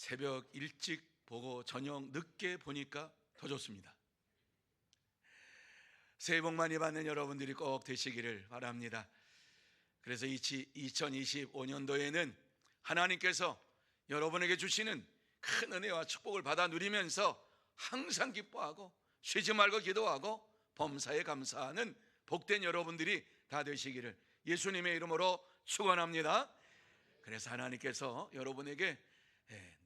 새벽 일찍 보고 저녁 늦게 보니까 더 좋습니다. 새해 복 많이 받는 여러분들이 꼭 되시기를 바랍니다. 그래서 2025년도에는 하나님께서 여러분에게 주시는 큰 은혜와 축복을 받아 누리면서 항상 기뻐하고 쉬지 말고 기도하고 범사에 감사하는 복된 여러분들이 다 되시기를 예수님의 이름으로 축원합니다. 그래서 하나님께서 여러분에게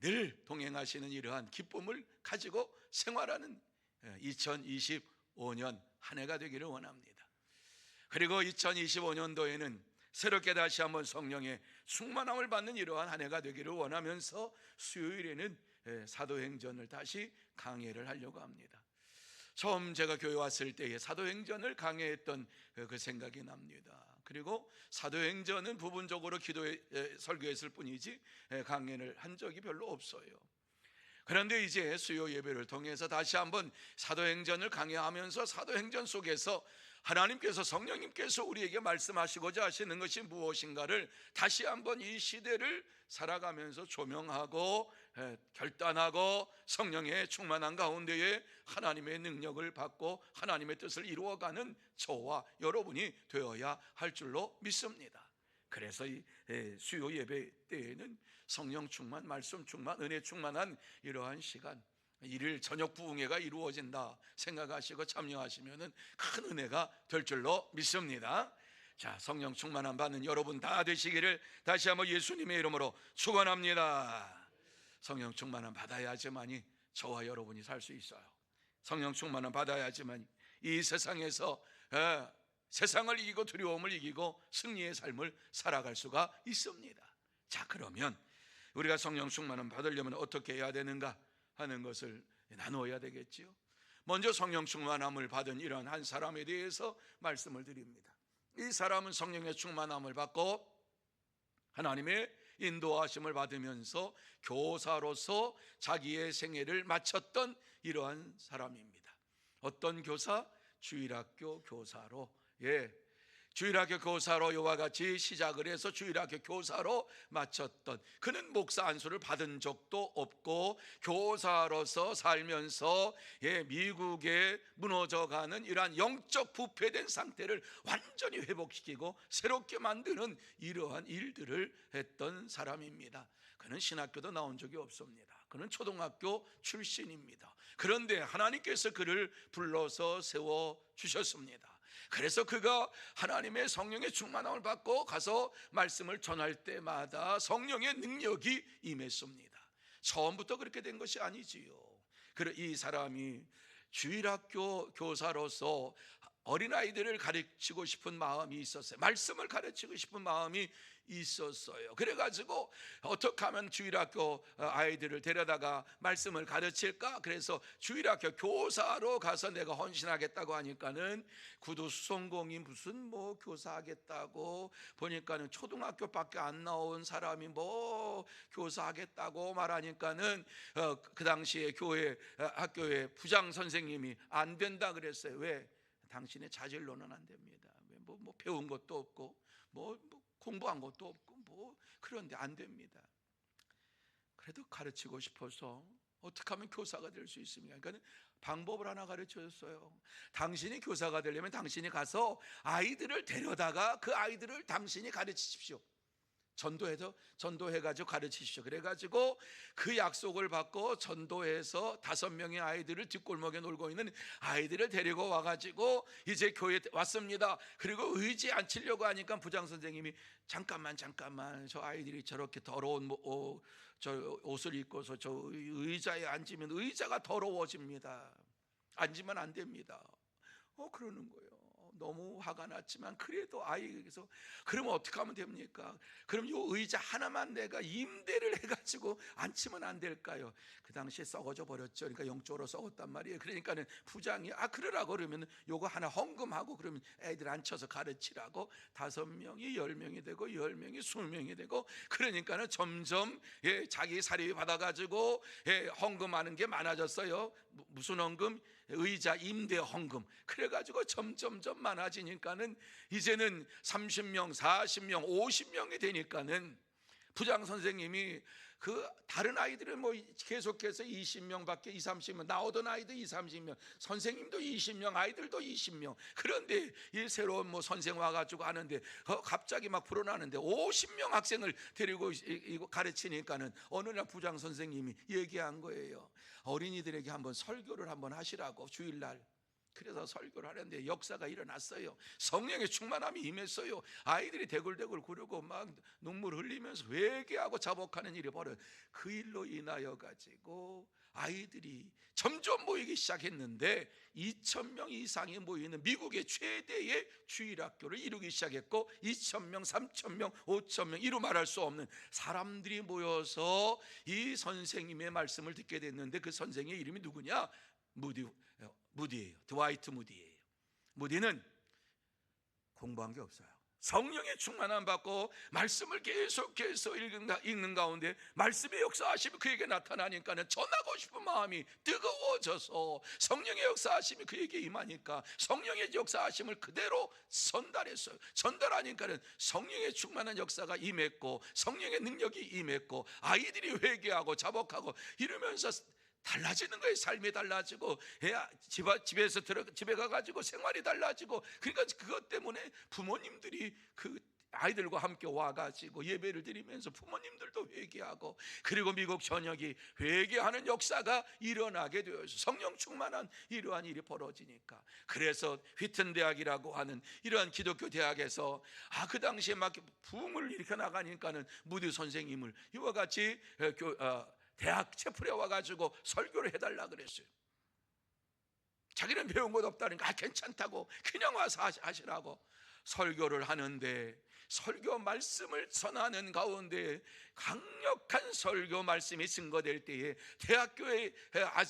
늘 동행하시는 이러한 기쁨을 가지고 생활하는 2025년 한 해가 되기를 원합니다. 그리고 2025년도에는 새롭게 다시 한번 성령의 충만함을 받는 이러한 한 해가 되기를 원하면서 수요일에는 사도행전을 다시 강해를 하려고 합니다. 처음 제가 교회 왔을 때에 사도행전을 강해했던 그 생각이 납니다. 그리고 사도행전은 부분적으로 설교했을 뿐이지 강해를 한 적이 별로 없어요. 그런데 이제 수요 예배를 통해서 다시 한번 사도행전을 강해하면서 사도행전 속에서 하나님께서 성령님께서 우리에게 말씀하시고자 하시는 것이 무엇인가를 다시 한번 이 시대를 살아가면서 조명하고 결단하고 성령의 충만한 가운데에 하나님의 능력을 받고 하나님의 뜻을 이루어가는 저와 여러분이 되어야 할 줄로 믿습니다. 그래서 이 수요 예배 때에는 성령 충만, 말씀 충만, 은혜 충만한 이러한 시간, 일일 저녁 부흥회가 이루어진다 생각하시고 참여하시면 큰 은혜가 될 줄로 믿습니다. 자, 성령 충만함 받는 여러분 다 되시기를 다시 한번 예수님의 이름으로 축원합니다. 성령 충만함 받아야지만이 저와 여러분이 살 수 있어요. 성령 충만함 받아야지만 이 세상에서 세상을 이기고 두려움을 이기고 승리의 삶을 살아갈 수가 있습니다. 자, 그러면 우리가 성령 충만함 받으려면 어떻게 해야 되는가 하는 것을 나누어야 되겠지요. 먼저 성령 충만함을 받은 이런 한 사람에 대해서 말씀을 드립니다. 이 사람은 성령의 충만함을 받고 하나님의 인도하심을 받으면서 교사로서 자기의 생애를 마쳤던 이러한 사람입니다. 어떤 교사? 주일학교 교사로, 주일학교 교사로 이와 같이 시작을 해서 주일학교 교사로 마쳤던, 그는 목사 안수를 받은 적도 없고 교사로서 살면서 미국에 무너져가는 이러한 영적 부패된 상태를 완전히 회복시키고 새롭게 만드는 이러한 일들을 했던 사람입니다. 그는 신학교도 나온 적이 없습니다. 그는 초등학교 출신입니다. 그런데 하나님께서 그를 불러서 세워주셨습니다. 그래서 그가 하나님의 성령의 충만함을 받고 가서 말씀을 전할 때마다 성령의 능력이 임했습니다. 처음부터 그렇게 된 것이 아니지요. 이 사람이 주일학교 교사로서 어린아이들을 가르치고 싶은 마음이 있었어요. 말씀을 가르치고 싶은 마음이 있었어요. 그래가지고 어떻게 하면 주일학교 아이들을 데려다가 말씀을 가르칠까? 그래서 주일학교 교사로 가서 내가 헌신하겠다고 하니까는 구두수성공이 무슨 교사하겠다고, 보니까는 초등학교밖에 안 나온 사람이 교사하겠다고 말하니까는 그 당시에 학교의 부장 선생님이 안 된다 그랬어요. 왜? 당신의 자질로는 안 됩니다. 배운 것도 없고 공부한 것도 없고 그런데 안 됩니다. 그래도 가르치고 싶어서 어떻게 하면 교사가 될 수 있습니까? 그러니까 방법을 하나 가르쳐줬어요. 당신이 교사가 되려면 당신이 가서 아이들을 데려다가 그 아이들을 당신이 가르치십시오. 전도해가지고 가르치십시오. 그래가지고 그 약속을 받고 전도해서 5명의 아이들을 뒷골목에 놀고 있는 아이들을 데리고 와가지고 이제 교회에 왔습니다. 그리고 의지에 앉히려고 하니까 부장 선생님이 잠깐만 저 아이들이 저렇게 더러운 옷을 입고서 저 의자에 앉으면 의자가 더러워집니다. 앉으면 안 됩니다. 그러는 거예요. 너무 화가 났지만 그래도 아이에게서 그러면 어떻게 하면 됩니까? 그럼 이 의자 하나만 내가 임대를 해가지고 앉히면 안 될까요? 그 당시에 썩어져 버렸죠. 그러니까 영적으로 썩었단 말이에요. 그러니까는 부장이 그러라고 그러면 요거 하나 헌금하고 그러면 애들 앉혀서 가르치라고 5명이 10명이 되고 10명이 20명이 되고 그러니까는 점점 자기 사립이 받아가지고 헌금하는 게 많아졌어요. 무슨 헌금? 의자 임대 헌금. 그래가지고 점점 많아지니까는 이제는 30명, 40명, 50명이 되니까는 부장 선생님이 다른 아이들은 뭐 계속해서 20명밖에 30명, 나오던 아이도 30명, 선생님도 20명, 아이들도 20명. 그런데 이 새로운 뭐 선생 와가지고 하는데 갑자기 막 불어나는데 50명 학생을 데리고 이거 가르치니까는 어느 날 부장 선생님이 얘기한 거예요. 어린이들에게 한번 설교를 한번 하시라고, 주일날. 그래서 설교를 하는데 역사가 일어났어요. 성령의 충만함이 임했어요. 아이들이 대굴대굴 구르고 막 눈물 흘리면서 회개하고 자복하는 일이 벌어요. 그 일로 인하여 가지고 아이들이 점점 모이기 시작했는데 2,000명 이상이 모이는 미국의 최대의 주일학교를 이루기 시작했고, 2,000명, 3,000명, 5,000명 이루 말할 수 없는 사람들이 모여서 이 선생님의 말씀을 듣게 됐는데, 그 선생의 이름이 누구냐? 무디예요. 드와이트 무디예요. 무디는 공부한 게 없어요. 성령의 충만함 받고 말씀을 계속해서 읽는 가운데 말씀의 역사하심이 그에게 나타나니까는 전하고 싶은 마음이 뜨거워져서 성령의 역사하심이 그에게 임하니까 성령의 역사하심을 그대로 전달했어요. 전달하니까는 성령의 충만한 역사가 임했고, 성령의 능력이 임했고, 아이들이 회개하고 자복하고 이러면서 달라지는 거예요. 삶이 달라지고, 집에 가가지고 생활이 달라지고. 그러니까 그것 때문에 부모님들이 그 아이들과 함께 와가지고 예배를 드리면서 부모님들도 회개하고, 그리고 미국 전역이 회개하는 역사가 일어나게 되어서 성령 충만한 이러한 일이 벌어지니까. 그래서 휘튼 대학이라고 하는 이러한 기독교 대학에서 그 당시에 막 부흥을 일으켜 나가니까는 무디 선생님을 이와 같이 대학 채플에 와가지고 설교를 해달라 그랬어요. 자기는 배운 것 없다니까 괜찮다고 그냥 와서 하시라고 설교를 하는데, 설교 말씀을 전하는 가운데 강력한 설교 말씀이 증거될 때에 대학교에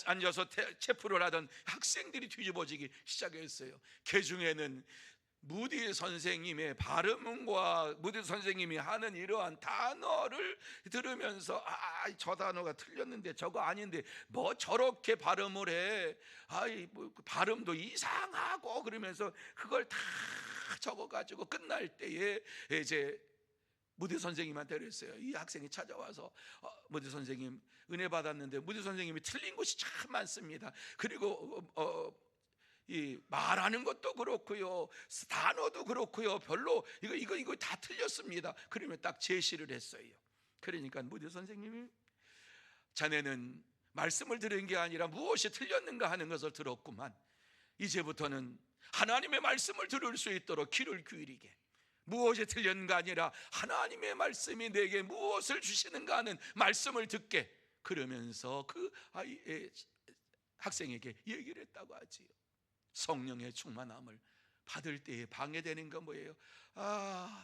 앉아서 채플을 하던 학생들이 뒤집어지기 시작했어요. 그 중에는 무디 선생님의 발음과 무디 선생님이 하는 이러한 단어를 들으면서 저 단어가 틀렸는데 저거 아닌데 뭐 저렇게 발음을 해, 뭐 발음도 이상하고, 그러면서 그걸 다 적어가지고 끝날 때에 이제 무디 선생님한테 그랬어요. 이 학생이 찾아와서 무디 선생님 은혜 받았는데 무디 선생님이 틀린 것이 참 많습니다. 그리고 이 말하는 것도 그렇고요, 단어도 그렇고요, 별로 이거 다 틀렸습니다. 그러면 딱 제시를 했어요. 그러니까 무디 선생님이 자네는 말씀을 들은 게 아니라 무엇이 틀렸는가 하는 것을 들었구만. 이제부터는 하나님의 말씀을 들을 수 있도록 귀를 기울이게, 무엇이 틀렸는가 아니라 하나님의 말씀이 내게 무엇을 주시는가 하는 말씀을 듣게, 그러면서 그 학생에게 얘기를 했다고 하지요. 성령의 충만함을 받을 때에 방해되는 건 뭐예요?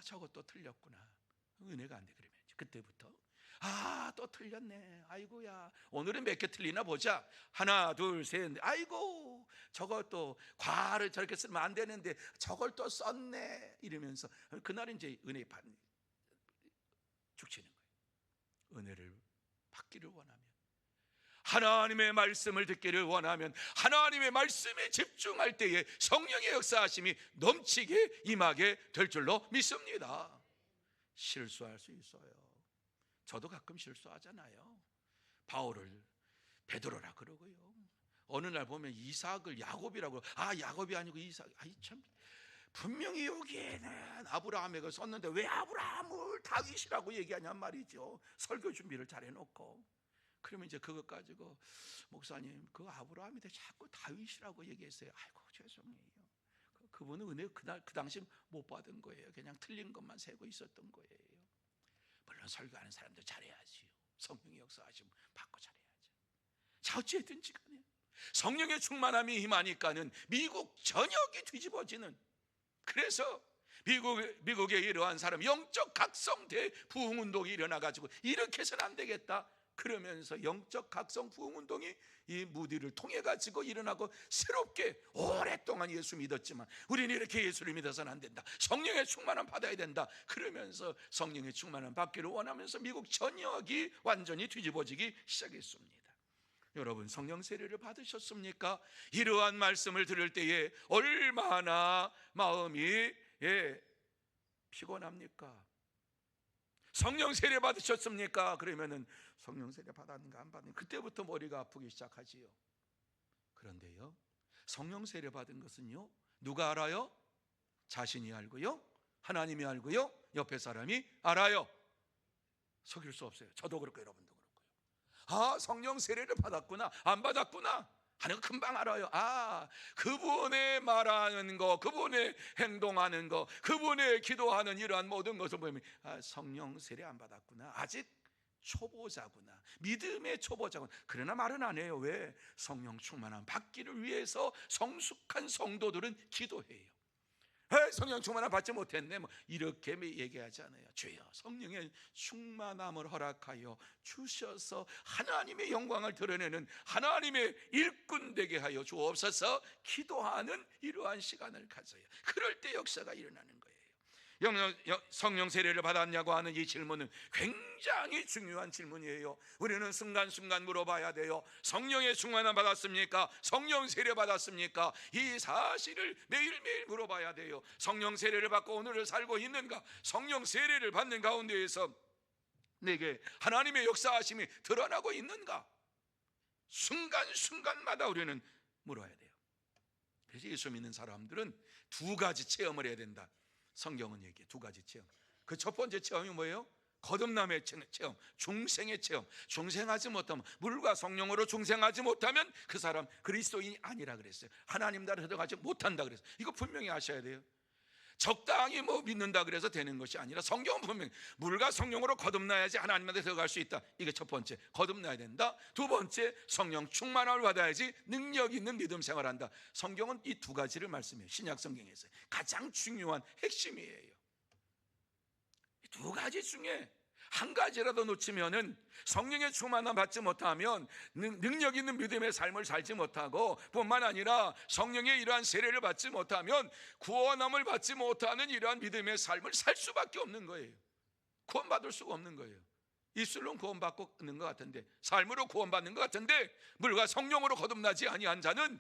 저것도 틀렸구나, 은혜가 안 돼. 그러면 그때부터 또 틀렸네, 아이고야 오늘은 몇 개 틀리나 보자. 하나 둘 셋, 아이고 저것도 과를 저렇게 쓰면 안 되는데 저걸 또 썼네, 이러면서 그날은 이제 은혜 죽치는 거예요. 은혜를 받기를 원하면, 하나님의 말씀을 듣기를 원하면 하나님의 말씀에 집중할 때에 성령의 역사하심이 넘치게 임하게 될 줄로 믿습니다. 실수할 수 있어요. 저도 가끔 실수하잖아요. 바울을 베드로라 그러고요, 어느 날 보면 이삭을 야곱이라고, 야곱이 아니고 이삭, 참 분명히 여기에는 아브라함에게 썼는데 왜 아브라함을 다윗이라고 얘기하냔 말이죠. 설교 준비를 잘 해놓고. 그러면 이제 그것 가지고 목사님 그 아브라함인데 자꾸 다윗이라고 얘기했어요. 아이고 죄송해요. 그분은 은혜 그 당시 못 받은 거예요. 그냥 틀린 것만 세고 있었던 거예요. 물론 설교하는 사람도 잘해야지요. 성령의 역사하시면 받고 잘해야죠. 자, 어찌됐든지 간에 성령의 충만함이 임하니까는 미국 전역이 뒤집어지는, 그래서 미국에 이러한 사람 영적 각성 대부흥운동이 일어나가지고 이렇게 해서는 안 되겠다. 그러면서 영적 각성 부흥운동이 이 무디를 통해 가지고 일어나고, 새롭게 오랫동안 예수 믿었지만 우리는 이렇게 예수를 믿어서는 안 된다, 성령의 충만함 받아야 된다. 그러면서 성령의 충만함 받기를 원하면서 미국 전역이 완전히 뒤집어지기 시작했습니다. 여러분 성령 세례를 받으셨습니까? 이러한 말씀을 들을 때에 얼마나 마음이 피곤합니까? 성령 세례 받으셨습니까? 그러면은 성령 세례 받았는가 안 받는가 그때부터 머리가 아프기 시작하지요. 그런데요, 성령 세례 받은 것은요, 누가 알아요? 자신이 알고요, 하나님이 알고요, 옆에 사람이 알아요. 속일 수 없어요. 저도 그렇고 여러분도 그렇고요. 아, 성령 세례를 받았구나, 안 받았구나 하는 거 금방 알아요. 아, 그분의 말하는 거, 그분의 행동하는 거, 그분의 기도하는 이러한 모든 것을 보면, 아, 성령 세례 안 받았구나, 아직 초보자구나, 믿음의 초보자구나. 그러나 말은 안 해요. 왜? 성령 충만함 받기를 위해서 성숙한 성도들은 기도해요. 성령 충만함 받지 못했네, 뭐 이렇게 얘기하지 않아요. 주여 성령의 충만함을 허락하여 주셔서 하나님의 영광을 드러내는 하나님의 일꾼 되게 하여 주옵소서. 기도하는 이러한 시간을 가져요. 그럴 때 역사가 일어나는 거예요. 성령 세례를 받았냐고 하는 이 질문은 굉장히 중요한 질문이에요. 우리는 순간순간 물어봐야 돼요. 성령의 충만함 받았습니까? 성령 세례 받았습니까? 이 사실을 매일매일 물어봐야 돼요. 성령 세례를 받고 오늘을 살고 있는가? 성령 세례를 받는 가운데에서 내게 하나님의 역사하심이 드러나고 있는가? 순간순간마다 우리는 물어야 돼요. 그래서 예수 믿는 사람들은 두 가지 체험을 해야 된다. 성경은 얘기해, 두 가지 체험. 그 첫 번째 체험이 뭐예요? 거듭남의 체험, 중생의 체험. 중생하지 못하면, 물과 성령으로 중생하지 못하면 그 사람 그리스도인이 아니라 그랬어요. 하나님 나라에 들어가지 못한다 그랬어요. 이거 분명히 아셔야 돼요. 적당히 뭐 믿는다 그래서 되는 것이 아니라 성경은 분명히 물과 성령으로 거듭나야지 하나님한테 들어갈 수 있다. 이게 첫 번째, 거듭나야 된다. 두 번째, 성령 충만함을 받아야지 능력 있는 믿음 생활한다. 성경은 이 두 가지를 말씀해요. 신약 성경에서 가장 중요한 핵심이에요. 이 두 가지 중에 한 가지라도 놓치면은, 성령의 충만함 받지 못하면 능력 있는 믿음의 삶을 살지 못하고, 뿐만 아니라 성령의 이러한 세례를 받지 못하면 구원함을 받지 못하는 이러한 믿음의 삶을 살 수밖에 없는 거예요. 구원받을 수가 없는 거예요. 입술로 구원받고 있는 것 같은데, 삶으로 구원받는 것 같은데, 물과 성령으로 거듭나지 아니한 자는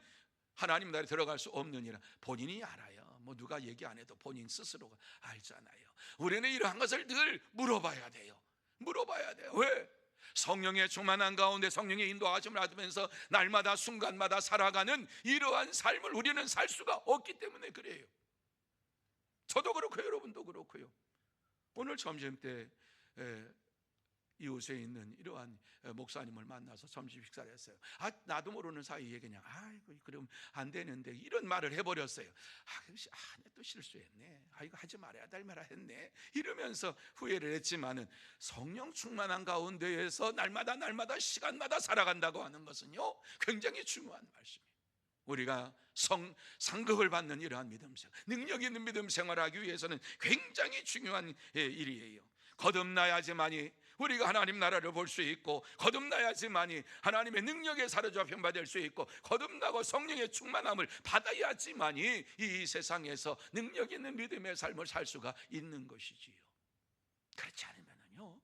하나님 나라에 들어갈 수 없느니라. 본인이 알아요. 뭐 누가 얘기 안 해도 본인 스스로가 알잖아요. 우리는 이러한 것을 늘 물어봐야 돼요. 물어봐야 돼요. 왜? 성령의 충만한 가운데 성령의 인도하심을 받으면서 날마다 순간마다 살아가는 이러한 삶을 우리는 살 수가 없기 때문에 그래요. 저도 그렇고요, 여러분도 그렇고요. 오늘 점심 때 이웃에 있는 이러한 목사님을 만나서 점심 식사를 했어요. 아, 나도 모르는 사이에 그냥 아이고 그럼 안 되는데 이런 말을 해버렸어요. 또 실수했네. 이거 하지 말아야 될 말을 했네. 이러면서 후회를 했지만은, 성령 충만한 가운데에서 날마다 시간마다 살아간다고 하는 것은요, 굉장히 중요한 말씀이에요. 우리가 상급을 받는 이러한 믿음 생활, 능력 있는 믿음 생활하기 위해서는 굉장히 중요한 일이에요. 거듭나야지만이 우리가 하나님 나라를 볼 수 있고, 거듭나야지만이 하나님의 능력에 사로잡힌 바 될 수 있고, 거듭나고 성령의 충만함을 받아야지만이 이 세상에서 능력 있는 믿음의 삶을 살 수가 있는 것이지요. 그렇지 않으면요,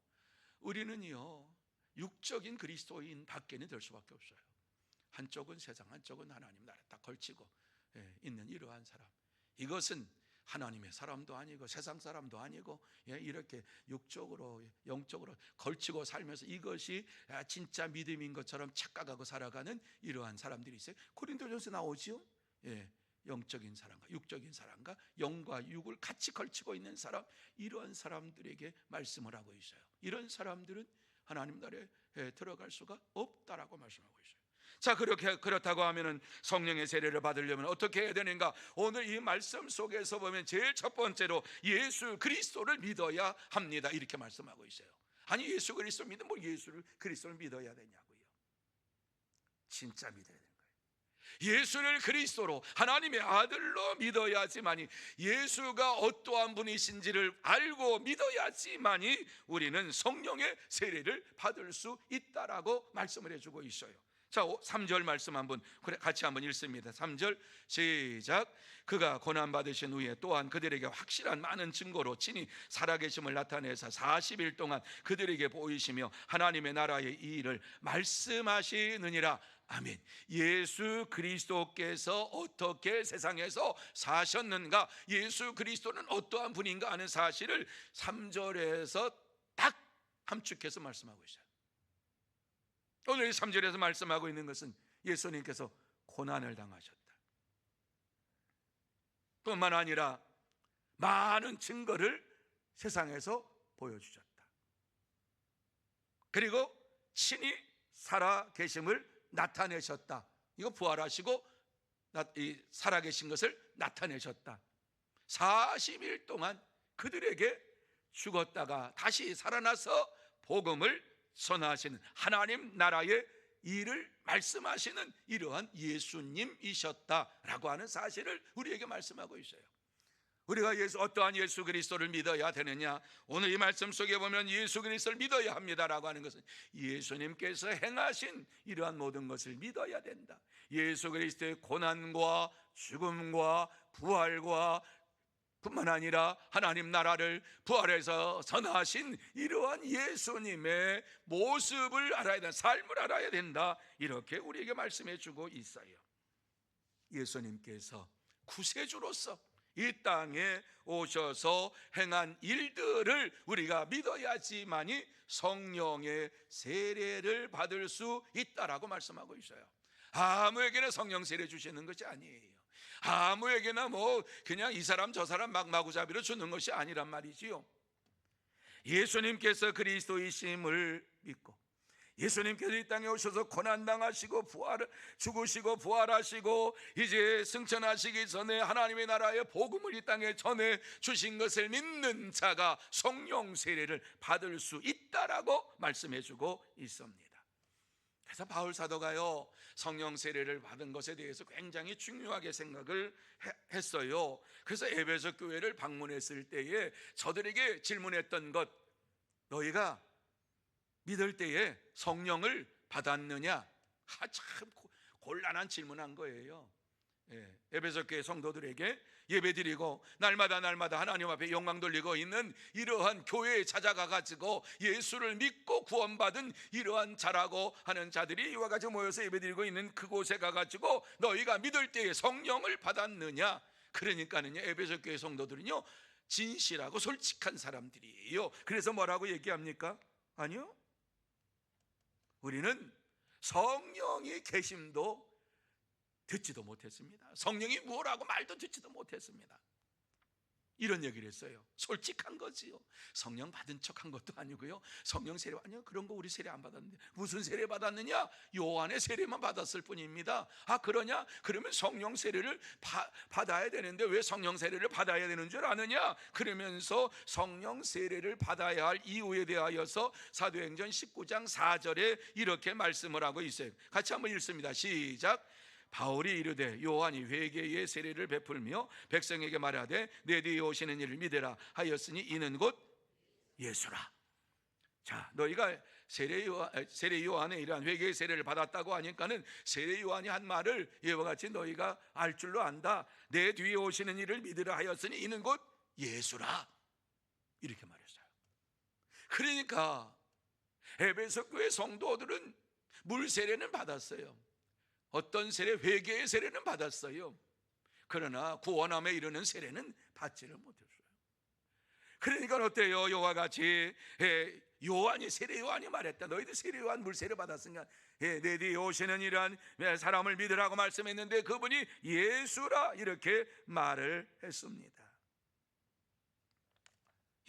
우리는요 육적인 그리스도인 밖에는 될 수밖에 없어요. 한쪽은 세상, 한쪽은 하나님 나라 딱 걸치고 있는 이러한 사람, 이것은 하나님의 사람도 아니고 세상 사람도 아니고 이렇게 육적으로 영적으로 걸치고 살면서 이것이 진짜 믿음인 것처럼 착각하고 살아가는 이러한 사람들이 있어요. 고린도전서 나오죠. 영적인 사람과 육적인 사람과 영과 육을 같이 걸치고 있는 사람, 이러한 사람들에게 말씀을 하고 있어요. 이런 사람들은 하나님 나라에 들어갈 수가 없다라고 말씀하고 있어요. 자, 그렇다고 하면은 성령의 세례를 받으려면 어떻게 해야 되는가? 오늘 이 말씀 속에서 보면 제일 첫 번째로 예수 그리스도를 믿어야 합니다, 이렇게 말씀하고 있어요. 아니, 예수 그리스도 믿으면 뭐 그리스도를 믿어야 되냐고요. 진짜 믿어야 되는 거예요. 예수를 그리스도로 하나님의 아들로 믿어야지만이, 예수가 어떠한 분이신지를 알고 믿어야지만이 우리는 성령의 세례를 받을 수 있다라고 말씀을 해주고 있어요. 자, 3절 말씀 같이 한번 읽습니다. 3절 시작. 그가 고난받으신 후에 또한 그들에게 확실한 많은 증거로 친히 살아계심을 나타내사 40일 동안 그들에게 보이시며 하나님의 나라의 이 일을 말씀하시느니라. 아멘. 예수 그리스도께서 어떻게 세상에서 사셨는가, 예수 그리스도는 어떠한 분인가 하는 사실을 3절에서 딱 함축해서 말씀하고 있어요. 오늘 이 3절에서 말씀하고 있는 것은 예수님께서 고난을 당하셨다, 뿐만 아니라 많은 증거를 세상에서 보여주셨다. 그리고 친히 살아 계심을 나타내셨다. 이거 부활하시고 살아 계신 것을 나타내셨다. 40일 동안 그들에게 죽었다가 다시 살아나서 복음을 전하시는 하나님 나라의 일을 말씀하시는 이러한 예수님이셨다라고 하는 사실을 우리에게 말씀하고 있어요. 우리가 어떠한 예수 그리스도를 믿어야 되느냐? 오늘 이 말씀 속에 보면 예수 그리스도를 믿어야 합니다라고 하는 것은 예수님께서 행하신 이러한 모든 것을 믿어야 된다. 예수 그리스도의 고난과 죽음과 부활과 뿐만 아니라 하나님 나라를 부활해서 전하신 이러한 예수님의 모습을 알아야 된다, 삶을 알아야 된다, 이렇게 우리에게 말씀해 주고 있어요. 예수님께서 구세주로서 이 땅에 오셔서 행한 일들을 우리가 믿어야지만이 성령의 세례를 받을 수 있다라고 말씀하고 있어요. 아무에게나 성령 세례 주시는 것이 아니에요. 아무에게나 그냥 이 사람 저 사람 막 마구잡이로 주는 것이 아니란 말이지요. 예수님께서 그리스도이심을 믿고 예수님께서 이 땅에 오셔서 고난당하시고 죽으시고 부활하시고 이제 승천하시기 전에 하나님의 나라의 복음을 이 땅에 전해 주신 것을 믿는 자가 성령 세례를 받을 수 있다라고 말씀해 주고 있습니다. 그래서 바울 사도가요, 성령 세례를 받은 것에 대해서 굉장히 중요하게 생각을 했어요. 그래서 에베소 교회를 방문했을 때에 저들에게 질문했던 것, 너희가 믿을 때에 성령을 받았느냐? 참 곤란한 질문한 거예요. 에베소 교회 성도들에게 예배드리고 날마다 하나님 앞에 영광 돌리고 있는 이러한 교회에 찾아가 가지고 예수를 믿고 구원받은 이러한 자라고 하는 자들이 이와 같이 모여서 예배드리고 있는 그곳에 가가지고 너희가 믿을 때에 성령을 받았느냐? 그러니까는요, 에베소 교회 성도들은요 진실하고 솔직한 사람들이에요. 그래서 뭐라고 얘기합니까? 아니요, 우리는 성령이 계심도 듣지도 못했습니다. 성령이 뭐라고 말도 듣지도 못했습니다. 이런 얘기를 했어요. 솔직한 거지요. 성령 받은 척한 것도 아니고요, 성령 세례 아니요, 그런 거 우리 세례 안 받았는데. 무슨 세례 받았느냐? 요한의 세례만 받았을 뿐입니다. 아, 그러냐? 그러면 성령 세례를 받아야 되는데 왜 성령 세례를 받아야 되는 줄 아느냐? 그러면서 성령 세례를 받아야 할 이유에 대하여서 사도행전 19장 4절에 이렇게 말씀을 하고 있어요. 같이 한번 읽습니다. 시작. 바울이 이르되 요한이 회개의 세례를 베풀며 백성에게 말하되 내 뒤에 오시는 이를 믿으라 하였으니 이는 곧 예수라. 자, 너희가 세례 요한의 이러한 회개의 세례를 받았다고 하니까는 세례 요한이 한 말을 이와 같이 너희가 알 줄로 안다. 내 뒤에 오시는 이를 믿으라 하였으니 이는 곧 예수라, 이렇게 말했어요. 그러니까 에베소 교회 성도들은 물 세례는 받았어요. 어떤 세례, 회개의 세례는 받았어요. 그러나 구원함에 이르는 세례는 받지를 못했어요. 그러니까 어때요? 이와 같이 세례 요한이 말했다. 너희들 세례 요한 물 세례 받았으니까 내 뒤에 오시는 이란 사람을 믿으라고 말씀했는데 그분이 예수라, 이렇게 말을 했습니다.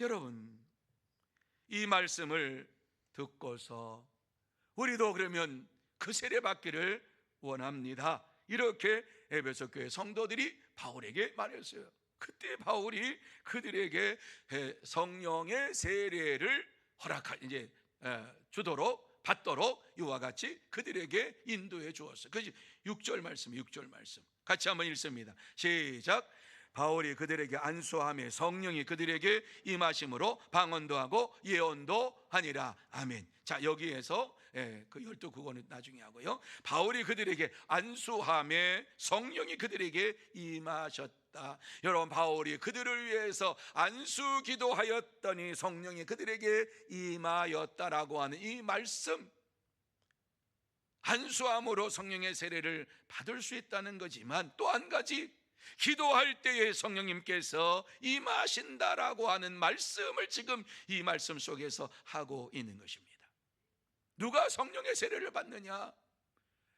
여러분, 이 말씀을 듣고서 우리도 그러면 그 세례 받기를 원합니다, 이렇게 에베소 교회 성도들이 바울에게 말했어요. 그때 바울이 그들에게 성령의 세례를 주도록 받도록 이와 같이 그들에게 인도해 주었어요. 그래서 6절 말씀 같이 한번 읽습니다. 시작. 바울이 그들에게 안수하며 성령이 그들에게 임하심으로 방언도 하고 예언도 하니라. 아멘. 자, 여기에서 그 12국어는 나중에 하고요, 바울이 그들에게 안수하며 성령이 그들에게 임하셨다. 여러분, 바울이 그들을 위해서 안수 기도하였더니 성령이 그들에게 임하였다라고 하는 이 말씀, 안수함으로 성령의 세례를 받을 수 있다는 거지만 또 한 가지, 기도할 때에 성령님께서 임하신다라고 하는 말씀을 지금 이 말씀 속에서 하고 있는 것입니다. 누가 성령의 세례를 받느냐?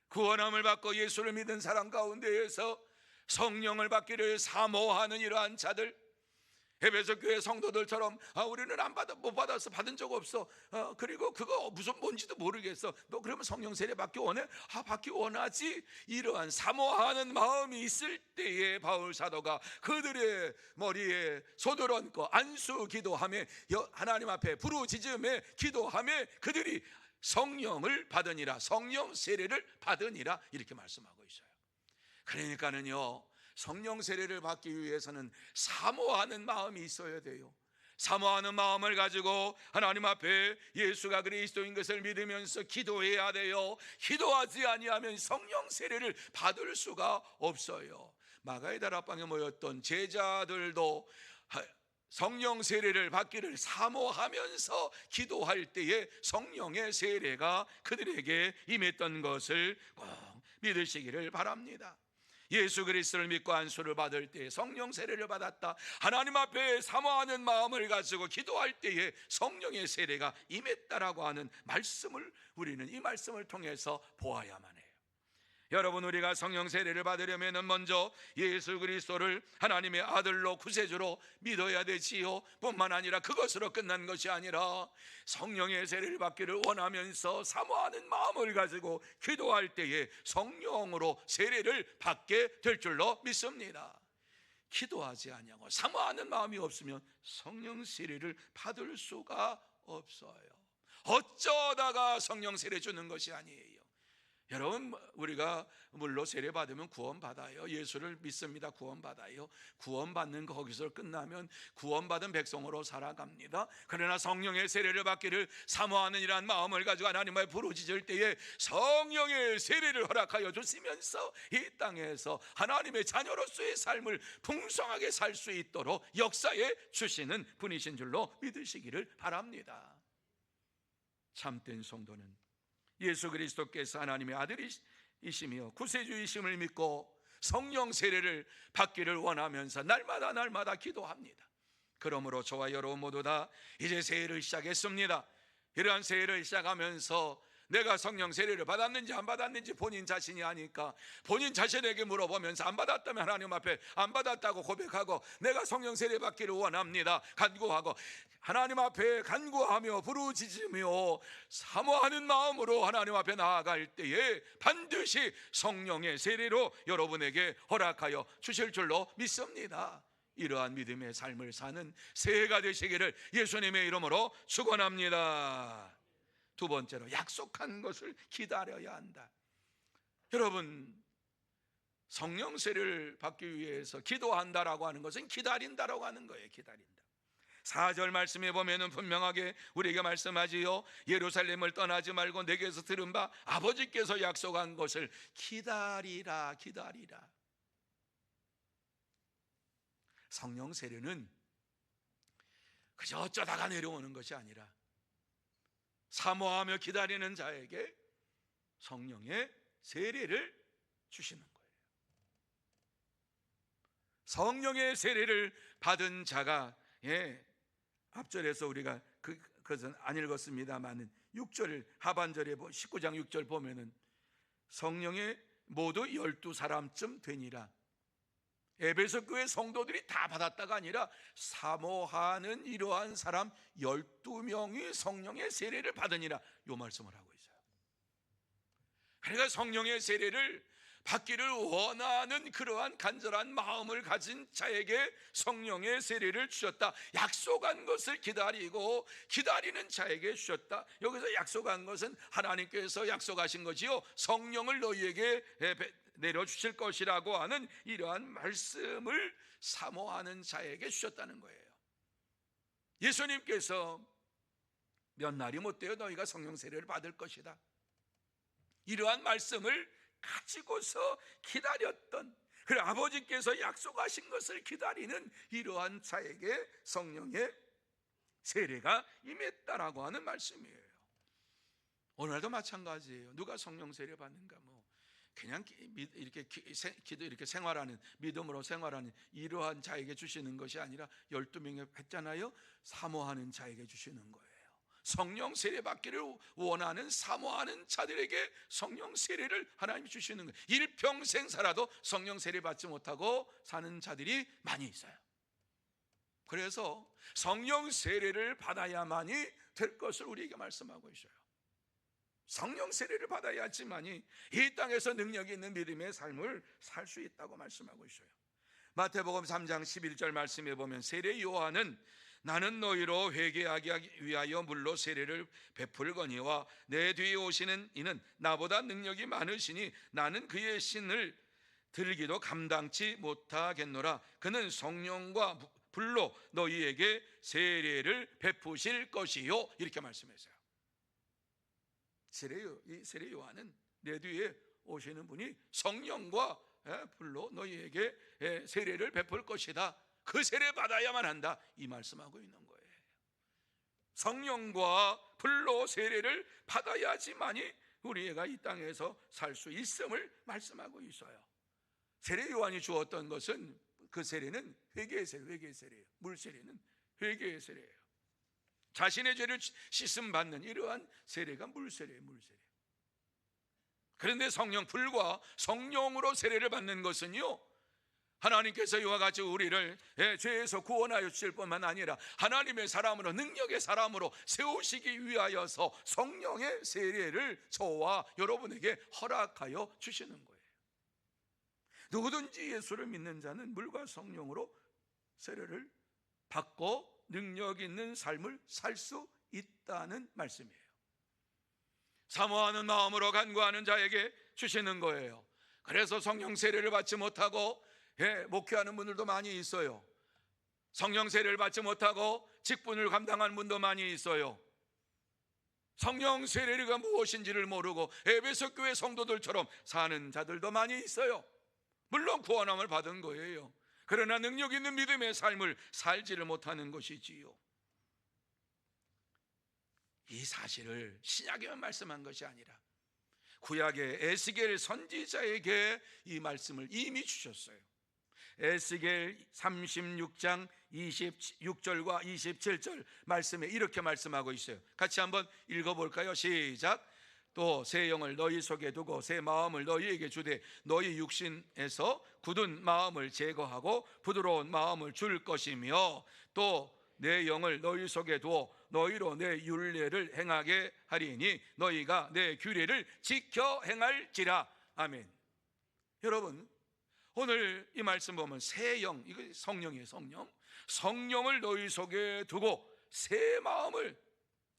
구원함을 받고 예수를 믿은 사람 가운데에서 성령을 받기를 사모하는 이러한 자들, 에베소 교회 성도들처럼 우리는 못 받아서 받은 적 없어. 그리고 그거 무슨 뭔지도 모르겠어. 너 그러면 성령 세례 받기 원해? 받기 원하지. 이러한 사모하는 마음이 있을 때에 바울 사도가 그들의 머리에 손을 얹고 안수 기도하며 하나님 앞에 부르짖으며 기도하며 그들이 성령을 받으니라, 성령 세례를 받으니라, 이렇게 말씀하고 있어요. 그러니까는요, 성령 세례를 받기 위해서는 사모하는 마음이 있어야 돼요. 사모하는 마음을 가지고 하나님 앞에 예수가 그리스도인 것을 믿으면서 기도해야 돼요. 기도하지 아니하면 성령 세례를 받을 수가 없어요. 마가의 다락방에 모였던 제자들도 성령 세례를 받기를 사모하면서 기도할 때에 성령의 세례가 그들에게 임했던 것을 꼭 믿으시기를 바랍니다. 예수 그리스도를 믿고 안수를 받을 때 성령 세례를 받았다, 하나님 앞에 사모하는 마음을 가지고 기도할 때에 성령의 세례가 임했다라고 하는 말씀을 우리는 이 말씀을 통해서 보아야만 해요. 여러분, 우리가 성령 세례를 받으려면 먼저 예수 그리스도를 하나님의 아들로 구세주로 믿어야 되지요. 뿐만 아니라 그것으로 끝난 것이 아니라 성령의 세례를 받기를 원하면서 사모하는 마음을 가지고 기도할 때에 성령으로 세례를 받게 될 줄로 믿습니다. 기도하지 아니하고 사모하는 마음이 없으면 성령 세례를 받을 수가 없어요. 어쩌다가 성령 세례 주는 것이 아니에요. 여러분, 우리가 물로 세례 받으면 구원 받아요. 예수를 믿습니다. 구원 받아요. 구원 받는 거기서 끝나면 구원받은 백성으로 살아갑니다. 그러나 성령의 세례를 받기를 사모하는 이러한 마음을 가지고 하나님 앞에 부르짖을 때에 성령의 세례를 허락하여 주시면서 이 땅에서 하나님의 자녀로서의 삶을 풍성하게 살 수 있도록 역사해 주시는 분이신 줄로 믿으시기를 바랍니다. 참된 성도는 예수 그리스도께서 하나님의 아들이시며 구세주이심을 믿고 성령 세례를 받기를 원하면서 날마다 기도합니다. 그러므로 저와 여러분 모두 다 이제 세례를 시작했습니다. 이러한 세례를 시작하면서 내가 성령 세례를 받았는지 안 받았는지 본인 자신이 아니까 본인 자신에게 물어보면서 안 받았다면 하나님 앞에 안 받았다고 고백하고 내가 성령 세례 받기를 원합니다 간구하고 하나님 앞에 간구하며 부르짖으며 사모하는 마음으로 하나님 앞에 나아갈 때에 반드시 성령의 세례로 여러분에게 허락하여 주실 줄로 믿습니다. 이러한 믿음의 삶을 사는 새해가 되시기를 예수님의 이름으로 축원합니다. 두 번째로, 약속한 것을 기다려야 한다. 여러분, 성령 세례를 받기 위해서 기도한다라고 하는 것은 기다린다라고 하는 거예요. 기다린다. 4절 말씀에 보면은 분명하게 우리에게 말씀하지요. 예루살렘을 떠나지 말고 내게서 들은 바 아버지께서 약속한 것을 기다리라. 성령 세례는 그저 어쩌다가 내려오는 것이 아니라 사모하며 기다리는 자에게 성령의 세례를 주시는 거예요. 성령의 세례를 받은 자가, 앞절에서 우리가 그것은 안 읽었습니다만은 6절 하반절에 19장 6절 보면은 성령의 모두 12사람쯤 되니라. 에베소 교회 성도들이 다 받았다가 아니라 사모하는 이러한 사람 12명이 성령의 세례를 받으니라, 요 말씀을 하고 있어요. 그러니까 성령의 세례를 받기를 원하는 그러한 간절한 마음을 가진 자에게 성령의 세례를 주셨다. 약속한 것을 기다리는 자에게 주셨다. 여기서 약속한 것은 하나님께서 약속하신 거지요. 성령을 너희에게 내려주실 것이라고 하는 이러한 말씀을 사모하는 자에게 주셨다는 거예요. 예수님께서 몇 날이 못되어 너희가 성령 세례를 받을 것이다, 이러한 말씀을 가지고서 기다렸던, 그래 아버지께서 약속하신 것을 기다리는 이러한 자에게 성령의 세례가 임했다라고 하는 말씀이에요. 오늘도 마찬가지예요. 누가 성령 세례 받는가? 그냥 이렇게 기도 이렇게 생활하는, 믿음으로 생활하는 이러한 자에게 주시는 것이 아니라 12명에 했잖아요. 사모하는 자에게 주시는 거예요. 성령 세례 받기를 원하는 사모하는 자들에게 성령 세례를 하나님이 주시는 거예요. 일평생 살아도 성령 세례 받지 못하고 사는 자들이 많이 있어요. 그래서 성령 세례를 받아야만이 될 것을 우리에게 말씀하고 있어요. 성령 세례를 받아야지만이 이 땅에서 능력 있는 믿음의 삶을 살 수 있다고 말씀하고 있어요. 마태복음 3장 11절 말씀에 보면 세례 요한은 나는 너희로 회개하기 위하여 물로 세례를 베풀거니와 내 뒤에 오시는 이는 나보다 능력이 많으시니 나는 그의 신을 들기도 감당치 못하겠노라. 그는 성령과 불로 너희에게 세례를 베푸실 것이요. 이렇게 말씀했어요. 이 세례 요한은 내 뒤에 오시는 분이 성령과 불로 너희에게 세례를 베풀 것이다. 그 세례 받아야만 한다, 이 말씀하고 있는 거예요. 성령과 불로 세례를 받아야지만이 우리가 이 땅에서 살 수 있음을 말씀하고 있어요. 세례 요한이 주었던 것은, 그 세례는 회개의 세례예요. 물 세례는 회개의 세례예요. 자신의 죄를 씻음 받는 이러한 세례가 물 세례예요. 그런데 성령, 불과 성령으로 세례를 받는 것은요, 하나님께서 이와 같이 우리를 죄에서 구원하여 주실 뿐만 아니라 하나님의 사람으로, 능력의 사람으로 세우시기 위하여서 성령의 세례를 저와 여러분에게 허락하여 주시는 거예요. 누구든지 예수를 믿는 자는 물과 성령으로 세례를 받고 능력 있는 삶을 살 수 있다는 말씀이에요. 사모하는 마음으로 간구하는 자에게 주시는 거예요. 그래서 성령 세례를 받지 못하고 목회하는 분들도 많이 있어요. 성령 세례를 받지 못하고 직분을 감당하는 분도 많이 있어요. 성령 세례가 무엇인지를 모르고 에베소 교회 성도들처럼 사는 자들도 많이 있어요. 물론 구원함을 받은 거예요. 그러나 능력 있는 믿음의 삶을 살지를 못하는 것이지요. 이 사실을 신약에만 말씀한 것이 아니라 구약의 에스겔 선지자에게 이 말씀을 이미 주셨어요. 에스겔 36장 26절과 27절 말씀에 이렇게 말씀하고 있어요. 같이 한번 읽어볼까요? 시작. 또 새 영을 너희 속에 두고 새 마음을 너희에게 주되 너희 육신에서 굳은 마음을 제거하고 부드러운 마음을 줄 것이며 또 내 영을 너희 속에 두어 너희로 내 율례를 행하게 하리니 너희가 내 규례를 지켜 행할지라. 아멘. 여러분, 오늘 이 말씀 보면 새 영, 이거 성령이에요. 성령을 너희 속에 두고 새 마음을,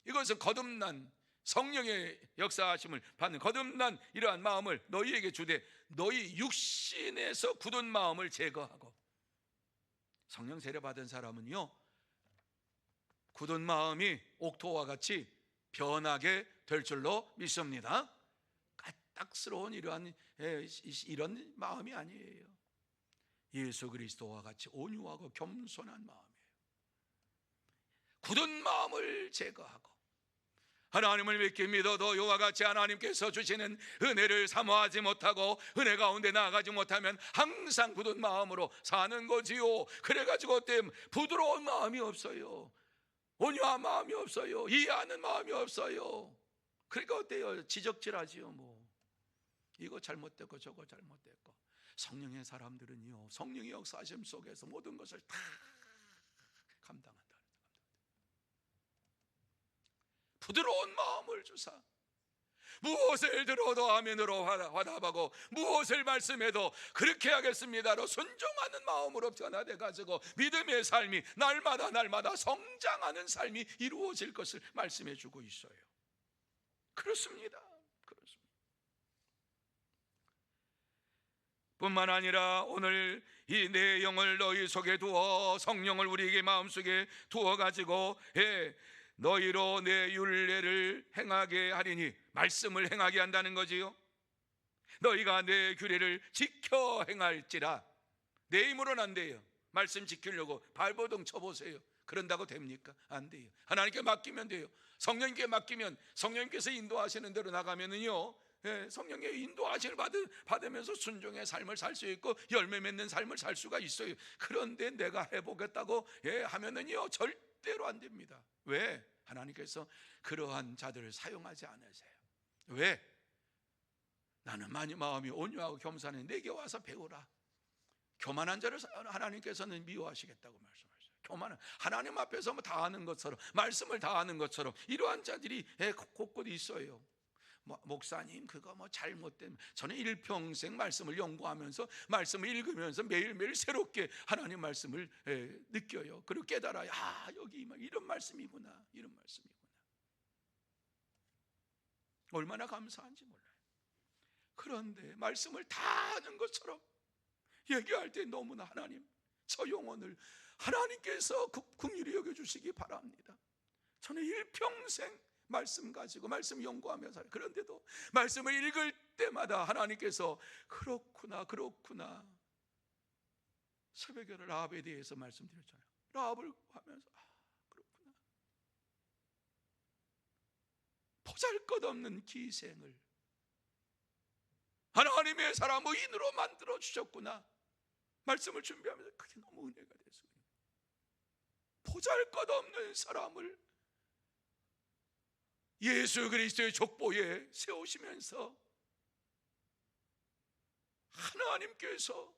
이것은 거듭난 성령의 역사하심을 받는 거듭난 이러한 마음을 너희에게 주되 너희 육신에서 굳은 마음을 제거하고. 성령 세례 받은 사람은요, 굳은 마음이 옥토와 같이 변하게 될 줄로 믿습니다. 까딱스러운 이런 마음이 아니에요. 예수 그리스도와 같이 온유하고 겸손한 마음이에요. 굳은 마음을 제거하고 하나님을 믿기 믿어도 이와 같이 하나님께서 주시는 은혜를 사모하지 못하고 은혜 가운데 나아가지 못하면 항상 굳은 마음으로 사는 거지요. 그래가지고 어때? 부드러운 마음이 없어요. 온유한 마음이 없어요. 이해하는 마음이 없어요. 그러니까 어때요? 지적질하지요. 뭐 이거 잘못됐고 저거 잘못됐고. 성령의 사람들은요, 성령의 역사하심 속에서 모든 것을 다 감당한다. 부드러운 마음을 주사 무엇을 들어도 아멘으로 화답하고 무엇을 말씀해도 그렇게 하겠습니다로 순종하는 마음으로 변화돼 가지고 믿음의 삶이 날마다 성장하는 삶이 이루어질 것을 말씀해 주고 있어요. 그렇습니다. 뿐만 아니라 오늘 이 내 영을 너희 속에 두어 성령을 우리에게 마음속에 두어 가지고 너희로 내 율례를 행하게 하리니, 말씀을 행하게 한다는 거지요. 너희가 내 규례를 지켜 행할지라. 내 힘으로는 안 돼요. 말씀 지키려고 발버둥 쳐보세요. 그런다고 됩니까? 안 돼요. 하나님께 맡기면 돼요. 성령님께 맡기면 성령님께서 인도하시는 대로 나가면은요, 성령의 인도하심을 받으면서 순종의 삶을 살 수 있고 열매 맺는 삶을 살 수가 있어요. 그런데 내가 해보겠다고 하면은요 절대로 안 됩니다. 왜? 하나님께서 그러한 자들을 사용하지 않으세요. 왜? 나는 마음이 온유하고 겸손해, 내게 와서 배우라. 교만한 자를 하나님께서는 미워하시겠다고 말씀하셨어요. 교만은 하나님 앞에서 뭐 다 아는 것처럼, 말씀을 다 아는 것처럼 이러한 자들이 곳곳 있어요. 목사님 그거 뭐 잘못된, 저는 일평생 말씀을 연구하면서 말씀을 읽으면서 매일매일 새롭게 하나님 말씀을 느껴요. 그리고 깨달아요. 아, 여기 이런 말씀이구나, 이런 말씀이구나. 얼마나 감사한지 몰라요. 그런데 말씀을 다 아는 것처럼 얘기할 때 너무나 하나님, 저 영혼을 하나님께서 긍휼히 여겨주시기 바랍니다. 저는 일평생 말씀 가지고 말씀 연구하며 살아요. 그런데도 말씀을 읽을 때마다 하나님께서 그렇구나. 새벽에 라합에 대해서 말씀드렸잖아요. 라합을 하면서 그렇구나. 보잘것없는 기생을 하나님의 사람 의인으로 만들어 주셨구나. 말씀을 준비하면서 그게 너무 은혜가 됐어요. 보잘것없는 사람을 예수 그리스도의 족보에 세우시면서 하나님께서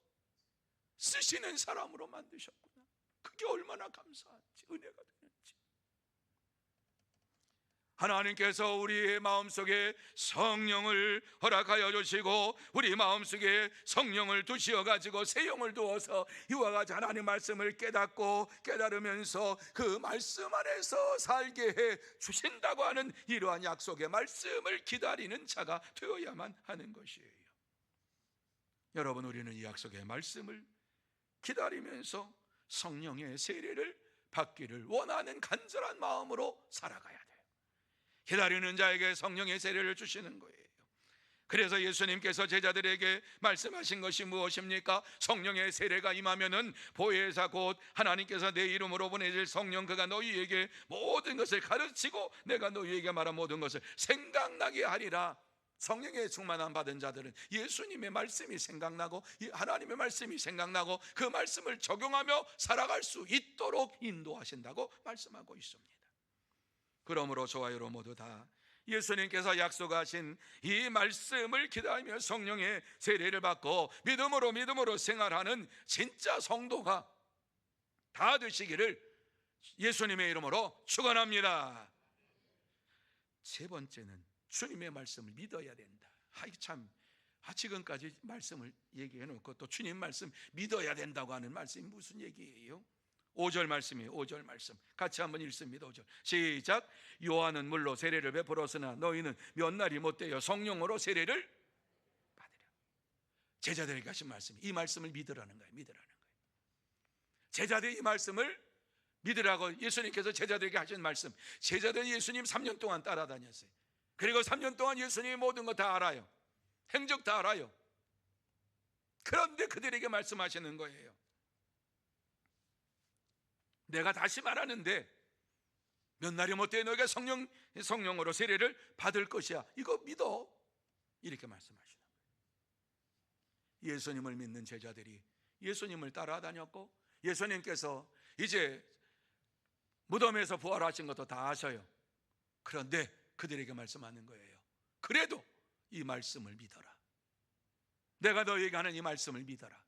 쓰시는 사람으로 만드셨구나. 그게 얼마나 감사한지, 은혜가 되는지. 하나님께서 우리의 마음속에 성령을 허락하여 주시고 우리 마음속에 성령을 두시어 가지고 새 영을 두어서 이와 같이 하나님 말씀을 깨닫고 깨달으면서 그 말씀 안에서 살게 해 주신다고 하는 이러한 약속의 말씀을 기다리는 자가 되어야만 하는 것이에요. 여러분, 우리는 이 약속의 말씀을 기다리면서 성령의 세례를 받기를 원하는 간절한 마음으로 살아가야 돼요. 기다리는 자에게 성령의 세례를 주시는 거예요. 그래서 예수님께서 제자들에게 말씀하신 것이 무엇입니까? 성령의 세례가 임하면은 보혜사 곧 하나님께서 내 이름으로 보내실 성령, 그가 너희에게 모든 것을 가르치고 내가 너희에게 말한 모든 것을 생각나게 하리라. 성령의 충만함 받은 자들은 예수님의 말씀이 생각나고 하나님의 말씀이 생각나고 그 말씀을 적용하며 살아갈 수 있도록 인도하신다고 말씀하고 있습니다. 그러므로 저와 여러분 모두 다 예수님께서 약속하신 이 말씀을 기다리며 성령의 세례를 받고 믿음으로 생활하는 진짜 성도가 다 되시기를 예수님의 이름으로 축원합니다. 세 번째는 주님의 말씀을 믿어야 된다. 지금까지 말씀을 얘기해 놓고 또 주님 말씀 믿어야 된다고 하는 말씀이 무슨 얘기예요? 5절 말씀이에요. 5절 말씀 같이 한번 읽습니다. 5절 시작. 요한은 물로 세례를 베풀었으나 너희는 몇 날이 못되어 성령으로 세례를 받으려. 제자들에게 하신 말씀, 이 말씀을 믿으라는 거예요. 제자들이 이 말씀을 믿으라고 예수님께서 제자들에게 하신 말씀. 제자들은 예수님 3년 동안 따라다녔어요. 그리고 3년 동안 예수님이 모든 거 다 알아요. 행적 다 알아요. 그런데 그들에게 말씀하시는 거예요. 내가 다시 말하는데 몇 날이 못되어 너희가 성령으로 세례를 받을 것이야. 이거 믿어. 이렇게 말씀하시는 거예요. 예수님을 믿는 제자들이 예수님을 따라다녔고 예수님께서 이제 무덤에서 부활하신 것도 다 아셔요. 그런데 그들에게 말씀하는 거예요. 그래도 이 말씀을 믿어라. 내가 너희에게 하는 이 말씀을 믿어라.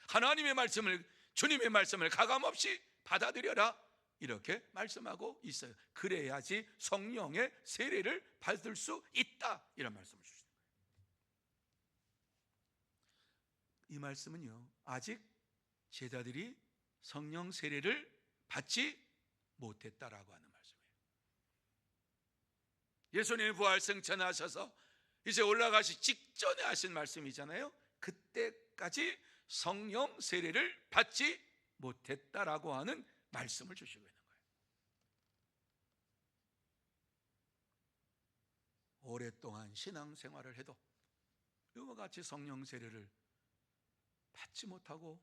하나님의 말씀을, 주님의 말씀을 가감없이 받아들여라. 이렇게 말씀하고 있어요. 그래야지 성령의 세례를 받을 수 있다. 이런 말씀을 주시는 거예요. 이 말씀은요, 아직 제자들이 성령 세례를 받지 못했다라고 하는 말씀이에요. 예수님이 부활 승천하셔서 이제 올라가시 직전에 하신 말씀이잖아요. 그때까지 성령 세례를 받지 못했다라고 하는 말씀을 주시고 있는 거예요. 오랫동안 신앙생활을 해도 이와 같이 성령 세례를 받지 못하고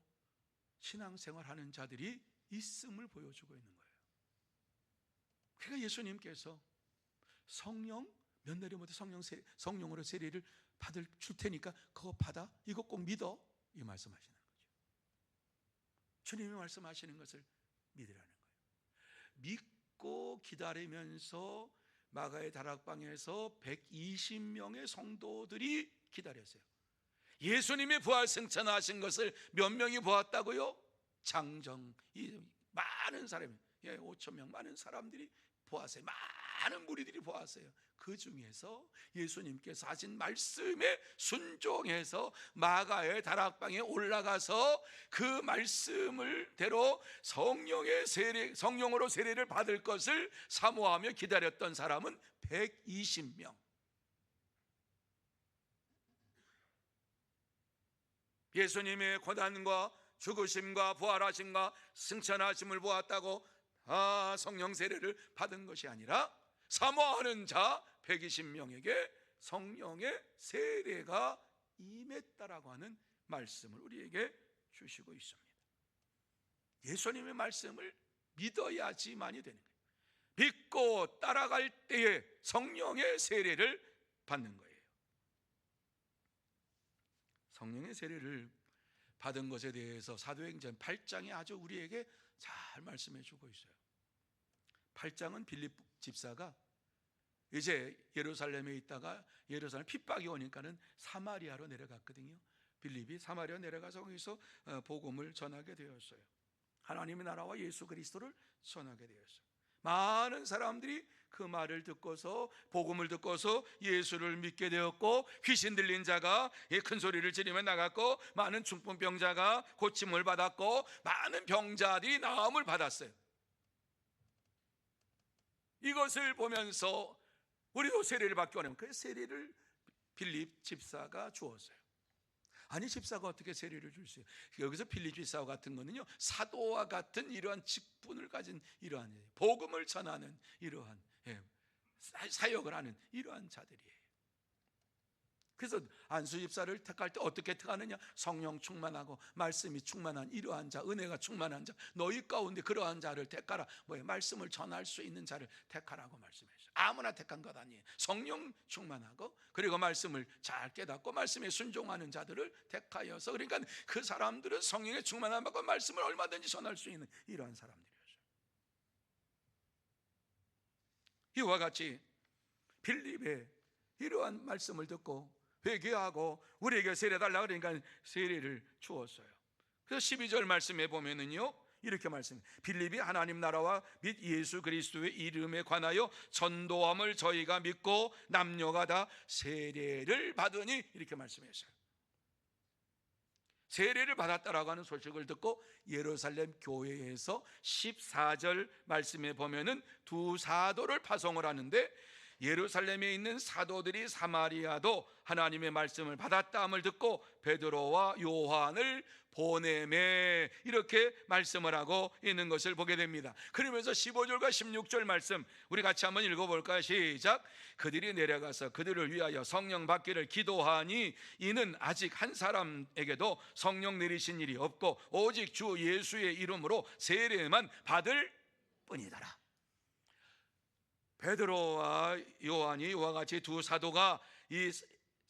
신앙생활하는 자들이 있음을 보여주고 있는 거예요. 그러니까 예수님께서 성령 몇 날이 못해 성령으로 세례를 줄 테니까 그거 받아, 이거 꼭 믿어, 이 말씀하시는 거죠. 주님이 말씀하시는 것을 믿으라는 거예요. 믿고 기다리면서 마가의 다락방에서 120명의 성도들이 기다렸어요. 예수님의 부활 승천하신 것을 몇 명이 보았다고요? 장정, 이 많은 사람이, 5천 명 많은 사람들이 보았어요. 많은 무리들이 보았어요. 그 중에서 예수님께서 하신 말씀에 순종해서 마가의 다락방에 올라가서 그 말씀을 대로 성령으로 세례를 받을 것을 사모하며 기다렸던 사람은 120명. 예수님의 고난과 죽으심과 부활하심과 승천하심을 보았다고 성령 세례를 받은 것이 아니라 사모하는 자 120명에게 성령의 세례가 임했다라고 하는 말씀을 우리에게 주시고 있습니다. 예수님의 말씀을 믿어야지만이 되는 거예요. 믿고 따라갈 때에 성령의 세례를 받는 거예요. 성령의 세례를 받은 것에 대해서 사도행전 8장에 아주 우리에게 잘 말씀해 주고 있어요. 8장은 빌립 집사가 이제 예루살렘에 있다가 예루살렘 핍박이 오니까는 사마리아로 내려갔거든요. 빌립이 사마리아 내려가서 거기서 복음을 전하게 되었어요. 하나님의 나라와 예수 그리스도를 전하게 되었어요. 많은 사람들이 그 말을 듣고서 복음을 듣고서 예수를 믿게 되었고, 귀신 들린 자가 큰 소리를 지르며 나갔고, 많은 중풍병자가 고침을 받았고, 많은 병자들이 나음을 받았어요. 이것을 보면서 우리도 세례를 받기 원하면 그 세례를 빌립 집사가 주었어요. 아니, 집사가 어떻게 세례를 줄 수 있어요? 여기서 빌립 집사 같은 거는요, 사도와 같은 이러한 직분을 가진 이러한 복음을 전하는 이러한 사역을 하는 이러한 자들이에요. 그래서 안수 집사를 택할 때 어떻게 택하느냐? 성령 충만하고 말씀이 충만한 이러한 자, 은혜가 충만한 자, 너희 가운데 그러한 자를 택하라. 말씀을 전할 수 있는 자를 택하라고 말씀했어요. 아무나 택한 것 아니에요. 성령 충만하고 그리고 말씀을 잘 깨닫고 말씀에 순종하는 자들을 택하여서, 그러니까 그 사람들은 성령의 충만함과 말씀을 얼마든지 전할 수 있는 이러한 사람들이었어요. 이와 같이 빌립의 이러한 말씀을 듣고 회개하고 우리에게 세례 달라 그러니까 세례를 주었어요. 그래서 12절 말씀에 보면은요, 이렇게 말씀해요. 빌립이 하나님 나라와 및 예수 그리스도의 이름에 관하여 전도함을 저희가 믿고 남녀가 다 세례를 받으니, 이렇게 말씀했어요. 세례를 받았다라고 하는 소식을 듣고 예루살렘 교회에서 14절 말씀에 보면은 두 사도를 파송을 하는데, 예루살렘에 있는 사도들이 사마리아도 하나님의 말씀을 받았다함을 듣고 베드로와 요한을 보내매, 이렇게 말씀을 하고 있는 것을 보게 됩니다. 그러면서 15절과 16절 말씀 우리 같이 한번 읽어볼까요? 시작. 그들이 내려가서 그들을 위하여 성령 받기를 기도하니 이는 아직 한 사람에게도 성령 내리신 일이 없고 오직 주 예수의 이름으로 세례만 받을 뿐이더라. 베드로와 요한이 이와 같이 두 사도가 이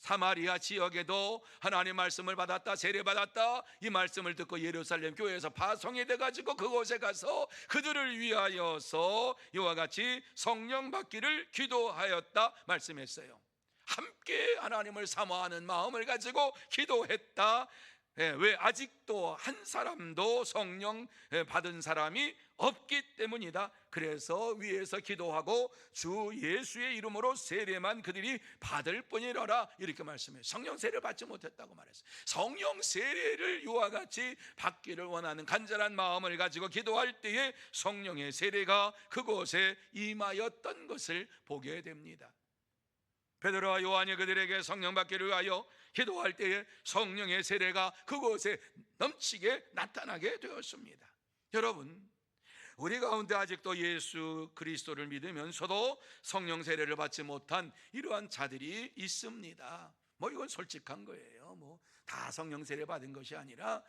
사마리아 지역에도 하나님의 말씀을 받았다, 세례받았다, 이 말씀을 듣고 예루살렘 교회에서 파송이 돼가지고 그곳에 가서 그들을 위하여서 이와 같이 성령 받기를 기도하였다 말씀했어요. 함께 하나님을 사모하는 마음을 가지고 기도했다. 왜? 아직도 한 사람도 성령 받은 사람이 없기 때문이다. 그래서 위에서 기도하고 주 예수의 이름으로 세례만 그들이 받을 뿐이라라, 이렇게 말씀해요. 성령 세례를 받지 못했다고 말했어요. 성령 세례를 이와 같이 받기를 원하는 간절한 마음을 가지고 기도할 때에 성령의 세례가 그곳에 임하였던 것을 보게 됩니다. 베드로와 요한이 그들에게 성령 받기를 위하여 기도할 때에 성령의 세례가 그곳에 넘치게 나타나게 되었습니다. 여러분, 우리 가운데 아직도 예수 그리스도를 믿으면서도 성령 세례를 받지 못한 이러한 자들이 있습니다. 이건 솔직한 거예요. 다 성령 세례 받은 것이 아니라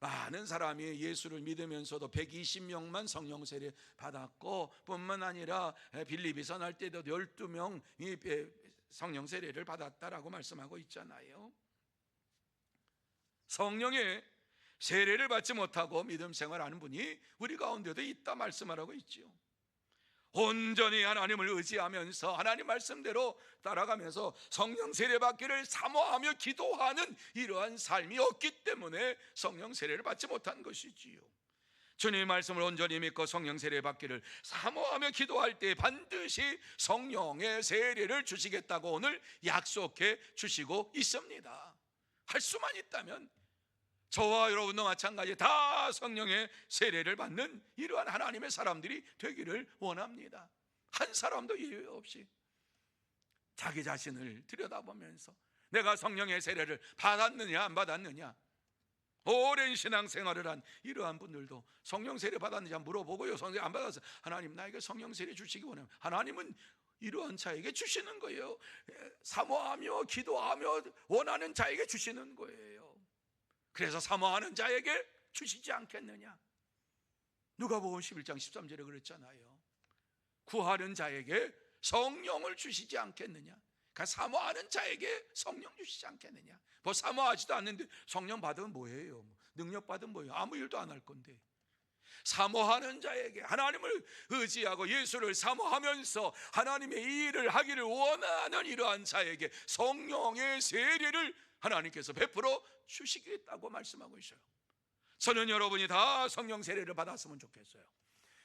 많은 사람이 예수를 믿으면서도 120명만 성령 세례 받았고, 뿐만 아니라 빌립이서 날 때도 12명이 성령 세례를 받았다라고 말씀하고 있잖아요. 성령의 세례를 받지 못하고 믿음 생활하는 분이 우리 가운데도 있다 말씀하라고 있지요. 온전히 하나님을 의지하면서 하나님 말씀대로 따라가면서 성령 세례 받기를 사모하며 기도하는 이러한 삶이 없기 때문에 성령 세례를 받지 못한 것이지요. 주님의 말씀을 온전히 믿고 성령 세례 받기를 사모하며 기도할 때 반드시 성령의 세례를 주시겠다고 오늘 약속해 주시고 있습니다. 할 수만 있다면 저와 여러분도 마찬가지 다 성령의 세례를 받는 이러한 하나님의 사람들이 되기를 원합니다. 한 사람도 예외 없이 자기 자신을 들여다보면서 내가 성령의 세례를 받았느냐 안 받았느냐, 오랜 신앙생활을 한 이러한 분들도 성령 세례 받았느냐 물어보고요, 성령 안 받아서 하나님 나에게 성령 세례 주시기 원해요. 하나님은 이러한 자에게 주시는 거예요. 사모하며 기도하며 원하는 자에게 주시는 거예요. 그래서 사모하는 자에게 주시지 않겠느냐. 누가복음 11장 13절에 그랬잖아요. 구하는 자에게 성령을 주시지 않겠느냐. 그러니까 사모하는 자에게 성령 주시지 않겠느냐. 뭐 사모하지도 않는데 성령 받으면 뭐예요? 능력 받으면 뭐예요? 아무 일도 안 할 건데. 사모하는 자에게, 하나님을 의지하고 예수를 사모하면서 하나님의 일을 하기를 원하는 이러한 자에게 성령의 세례를 하나님께서 베풀어 주시겠다고 말씀하고 있어요. 저는 여러분이 다 성령 세례를 받았으면 좋겠어요.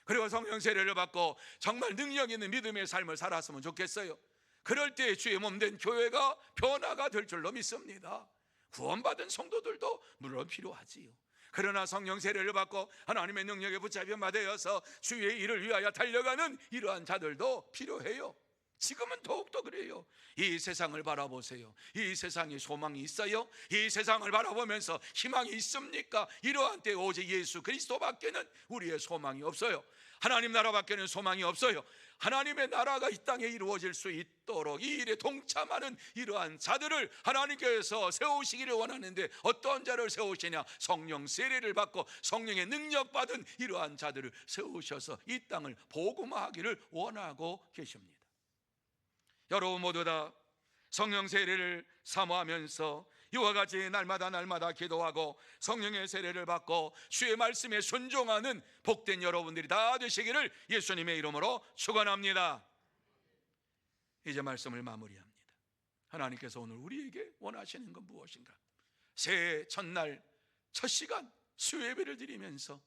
그리고 성령 세례를 받고 정말 능력 있는 믿음의 삶을 살았으면 좋겠어요. 그럴 때 주의 몸된 교회가 변화가 될 줄로 믿습니다. 구원받은 성도들도 물론 필요하지요. 그러나 성령 세례를 받고 하나님의 능력에 붙잡혀 받아서 주의 일을 위하여 달려가는 이러한 자들도 필요해요. 지금은 더욱더 그래요. 이 세상을 바라보세요. 이 세상에 소망이 있어요? 이 세상을 바라보면서 희망이 있습니까? 이러한 때 오직 예수 그리스도밖에는 우리의 소망이 없어요. 하나님 나라밖에는 소망이 없어요. 하나님의 나라가 이 땅에 이루어질 수 있도록 이 일에 동참하는 이러한 자들을 하나님께서 세우시기를 원하는데 어떤 자를 세우시냐? 성령 세례를 받고 성령의 능력 받은 이러한 자들을 세우셔서 이 땅을 복음화하기를 원하고 계십니다. 여러분 모두 다 성령 세례를 사모하면서 이와 같이 날마다 기도하고 성령의 세례를 받고 주의 말씀에 순종하는 복된 여러분들이 다 되시기를 예수님의 이름으로 축원합니다. 이제 말씀을 마무리합니다. 하나님께서 오늘 우리에게 원하시는 건 무엇인가? 새해 첫날 첫 시간 수요예배를 드리면서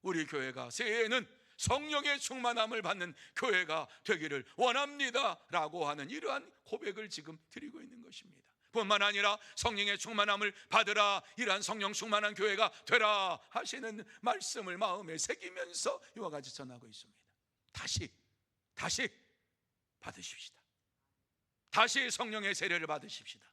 우리 교회가 새해에는 성령의 충만함을 받는 교회가 되기를 원합니다 라고 하는 이러한 고백을 지금 드리고 있는 것입니다. 뿐만 아니라 성령의 충만함을 받으라, 이러한 성령 충만한 교회가 되라 하시는 말씀을 마음에 새기면서 이와 같이 전하고 있습니다. 다시 받으십시다. 다시 성령의 세례를 받으십시다.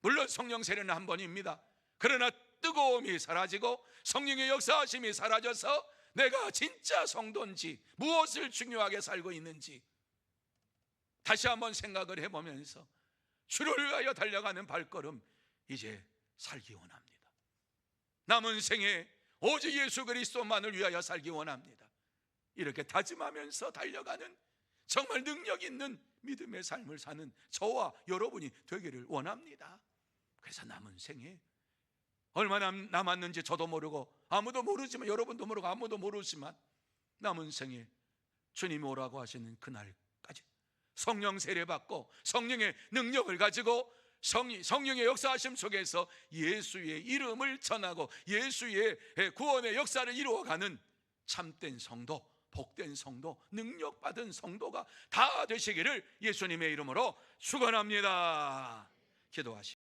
물론 성령 세례는 한 번입니다. 그러나 뜨거움이 사라지고 성령의 역사하심이 사라져서 내가 진짜 성도인지, 무엇을 중요하게 살고 있는지 다시 한번 생각을 해보면서 주를 위하여 달려가는 발걸음 이제 살기 원합니다. 남은 생에 오직 예수 그리스도만을 위하여 살기 원합니다. 이렇게 다짐하면서 달려가는 정말 능력 있는 믿음의 삶을 사는 저와 여러분이 되기를 원합니다. 그래서 남은 생에 얼마나 남았는지 저도 모르고 아무도 모르지만, 여러분도 모르고 아무도 모르지만 남은 생에 주님이 오라고 하시는 그날까지 성령 세례 받고 성령의 능력을 가지고 성령의 역사하심 속에서 예수의 이름을 전하고 예수의 구원의 역사를 이루어가는 참된 성도, 복된 성도, 능력받은 성도가 다 되시기를 예수님의 이름으로 축원합니다. 기도하시죠.